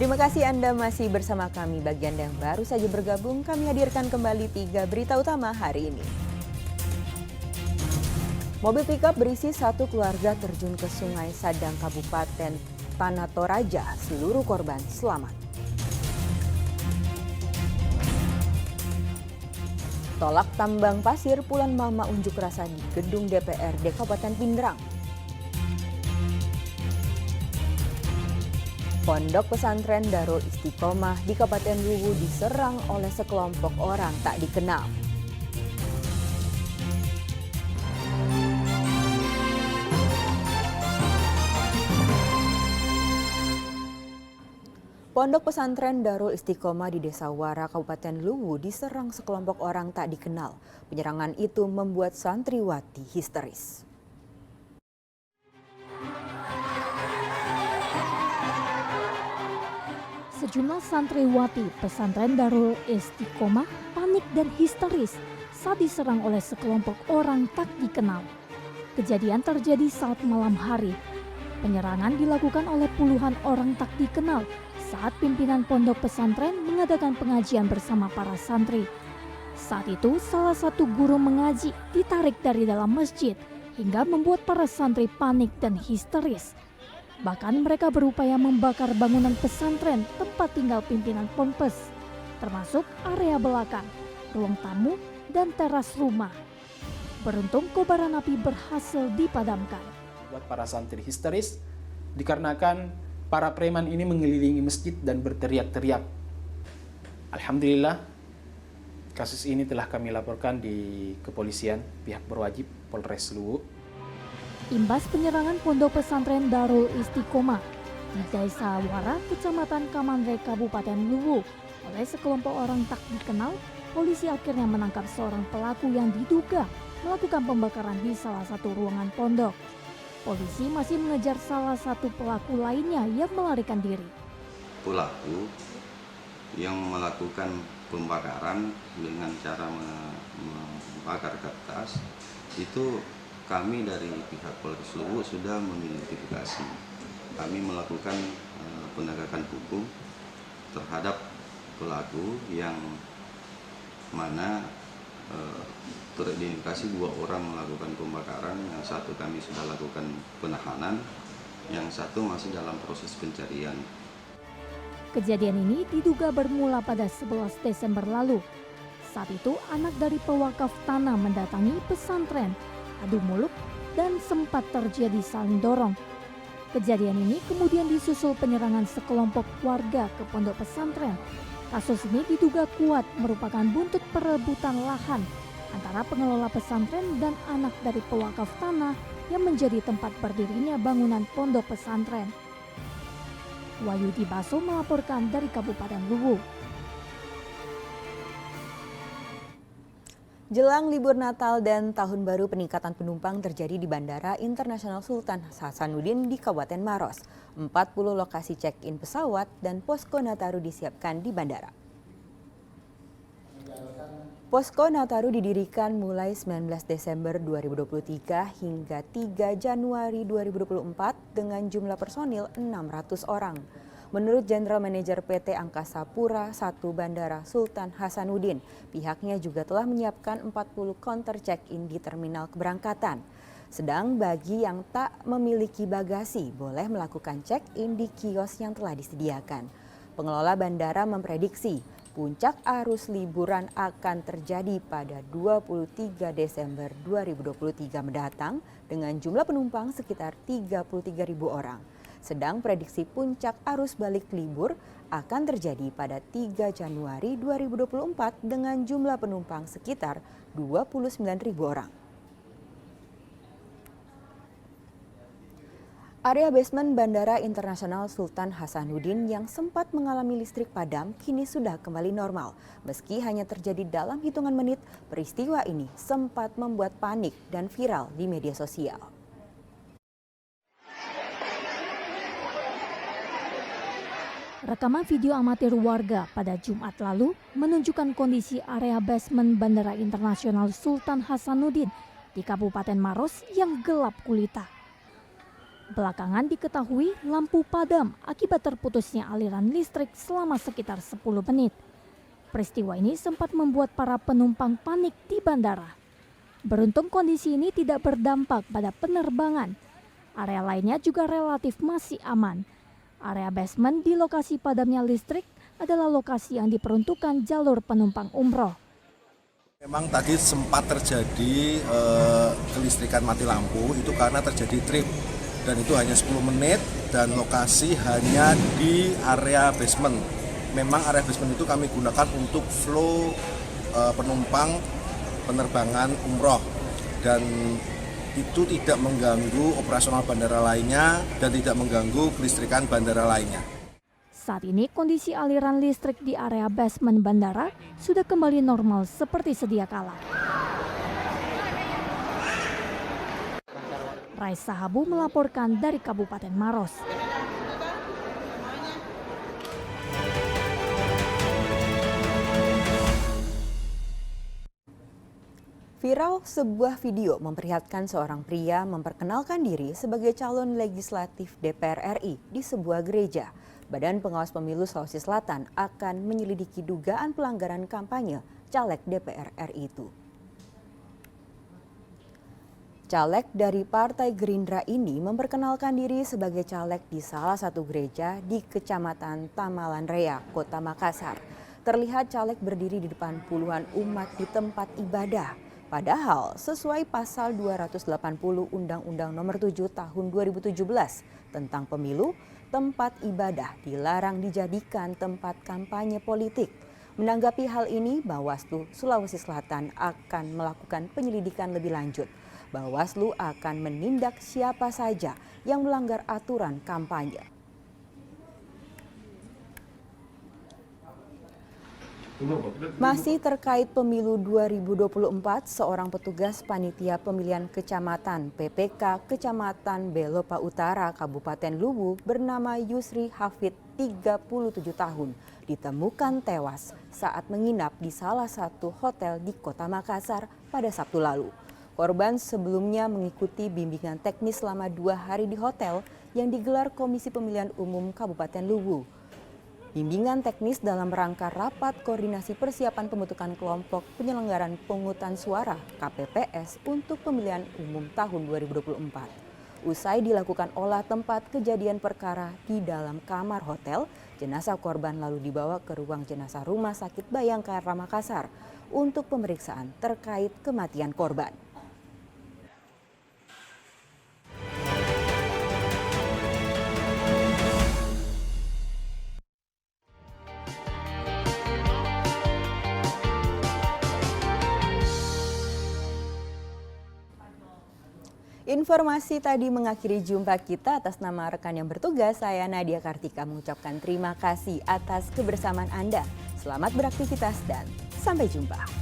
Terima kasih Anda masih bersama kami. Bagi Anda yang baru saja bergabung, kami hadirkan kembali 3 berita utama hari ini. Mobil pickup berisi satu keluarga terjun ke Sungai Sadang, Kabupaten Tanah Toraja. Seluruh korban selamat. Tolak tambang pasir, puluhan mama unjuk rasa di gedung DPRD Kabupaten Pindrang. Pondok pesantren Darul Istiqomah di Kabupaten Luwu diserang oleh sekelompok orang tak dikenal. Pondok pesantren Darul Istiqomah di Desa Wara, Kabupaten Luwu diserang sekelompok orang tak dikenal. Penyerangan itu membuat santriwati histeris. Sejumlah santriwati pesantren Darul Istiqomah panik dan histeris saat diserang oleh sekelompok orang tak dikenal. Kejadian terjadi saat malam hari. Penyerangan dilakukan oleh puluhan orang tak dikenal saat pimpinan pondok pesantren mengadakan pengajian bersama para santri. Saat itu salah satu guru mengaji ditarik dari dalam masjid hingga membuat para santri panik dan histeris. Bahkan mereka berupaya membakar bangunan pesantren tempat tinggal pimpinan ponpes, termasuk area belakang, ruang tamu, dan teras rumah. Beruntung kobaran api berhasil dipadamkan. Buat para santri histeris dikarenakan para preman ini mengelilingi masjid dan berteriak-teriak. Alhamdulillah, kasus ini telah kami laporkan di kepolisian, pihak berwajib Polres Luwu. Imbas penyerangan pondok pesantren Darul Istiqomah di Desa Wara, Kecamatan Kamanre, Kabupaten Luwu oleh sekelompok orang tak dikenal, polisi akhirnya menangkap seorang pelaku yang diduga melakukan pembakaran di salah satu ruangan pondok. Polisi masih mengejar salah satu pelaku lainnya yang melarikan diri. Pelaku yang melakukan pembakaran dengan cara membakar kertas itu kami dari pihak Polres Luwu sudah mengidentifikasi. Kami melakukan penegakan hukum terhadap pelaku yang mana teridentifikasi 2 orang melakukan pembakaran. Yang satu kami sudah lakukan penahanan, yang satu masih dalam proses pencarian. Kejadian ini diduga bermula pada 11 Desember lalu. Saat itu anak dari pewakaf tanah mendatangi pesantren, adu mulut, dan sempat terjadi saling dorong. Kejadian ini kemudian disusul penyerangan sekelompok warga ke pondok pesantren. Kasus ini diduga kuat merupakan buntut perebutan lahan antara pengelola pesantren dan anak dari pewakaf tanah yang menjadi tempat berdirinya bangunan pondok pesantren. Wahyudi Baso melaporkan dari Kabupaten Luwu. Jelang libur Natal dan Tahun Baru, peningkatan penumpang terjadi di Bandara Internasional Sultan Hasanuddin di Kabupaten Maros. 40 lokasi check-in pesawat dan posko Nataru disiapkan di bandara. Posko Nataru didirikan mulai 19 Desember 2023 hingga 3 Januari 2024 dengan jumlah personil 600 orang. Menurut General Manager PT Angkasa Pura I Bandara Sultan Hasanuddin, pihaknya juga telah menyiapkan 40 counter check-in di terminal keberangkatan. Sedang bagi yang tak memiliki bagasi, boleh melakukan check-in di kios yang telah disediakan. Pengelola bandara memprediksi puncak arus liburan akan terjadi pada 23 Desember 2023 mendatang dengan jumlah penumpang sekitar 33.000 orang. Sedang prediksi puncak arus balik libur akan terjadi pada 3 Januari 2024 dengan jumlah penumpang sekitar 29.000 orang. Area basement Bandara Internasional Sultan Hasanuddin yang sempat mengalami listrik padam kini sudah kembali normal. Meski hanya terjadi dalam hitungan menit, peristiwa ini sempat membuat panik dan viral di media sosial. Rekaman video amatir warga pada Jumat lalu menunjukkan kondisi area basement Bandara Internasional Sultan Hasanuddin di Kabupaten Maros yang gelap gulita. Belakangan diketahui lampu padam akibat terputusnya aliran listrik selama sekitar 10 menit. Peristiwa ini sempat membuat para penumpang panik di bandara. Beruntung kondisi ini tidak berdampak pada penerbangan. Area lainnya juga relatif masih aman. Area basement di lokasi padamnya listrik adalah lokasi yang diperuntukkan jalur penumpang umroh. Memang tadi sempat terjadi kelistrikan mati lampu itu karena terjadi trip. Dan itu hanya 10 menit dan lokasi hanya di area basement. Memang area basement itu kami gunakan untuk flow penumpang penerbangan umroh dan itu tidak mengganggu operasional bandara lainnya dan tidak mengganggu kelistrikan bandara lainnya. Saat ini kondisi aliran listrik di area basement bandara sudah kembali normal seperti sedia kala. Raisa Habu melaporkan dari Kabupaten Maros. Viral sebuah video memperlihatkan seorang pria memperkenalkan diri sebagai calon legislatif DPR RI di sebuah gereja. Badan Pengawas Pemilu Sulawesi Selatan akan menyelidiki dugaan pelanggaran kampanye caleg DPR RI itu. Caleg dari Partai Gerindra ini memperkenalkan diri sebagai caleg di salah satu gereja di Kecamatan Tamalan Rea, Kota Makassar. Terlihat caleg berdiri di depan puluhan umat di tempat ibadah. Padahal sesuai pasal 280 Undang-Undang Nomor 7 Tahun 2017 tentang pemilu, tempat ibadah dilarang dijadikan tempat kampanye politik. Menanggapi hal ini, Bawaslu Sulawesi Selatan akan melakukan penyelidikan lebih lanjut. Bawaslu akan menindak siapa saja yang melanggar aturan kampanye. Masih terkait pemilu 2024, seorang petugas panitia pemilihan kecamatan PPK Kecamatan Belopa Utara, Kabupaten Luwu bernama Yusri Hafid, 37 tahun, ditemukan tewas saat menginap di salah satu hotel di Kota Makassar pada Sabtu lalu. Korban sebelumnya mengikuti bimbingan teknis selama 2 hari di hotel yang digelar Komisi Pemilihan Umum Kabupaten Luwu. Bimbingan teknis dalam rangka rapat koordinasi persiapan pembentukan kelompok penyelenggaraan pemungutan suara KPPS untuk pemilihan umum tahun 2024. Usai dilakukan olah tempat kejadian perkara di dalam kamar hotel, jenazah korban lalu dibawa ke ruang jenazah Rumah Sakit Bayangkara Makassar untuk pemeriksaan terkait kematian korban. Informasi tadi mengakhiri jumpa kita. Atas nama rekan yang bertugas, saya Nadia Kartika mengucapkan terima kasih atas kebersamaan Anda. Selamat beraktivitas dan sampai jumpa.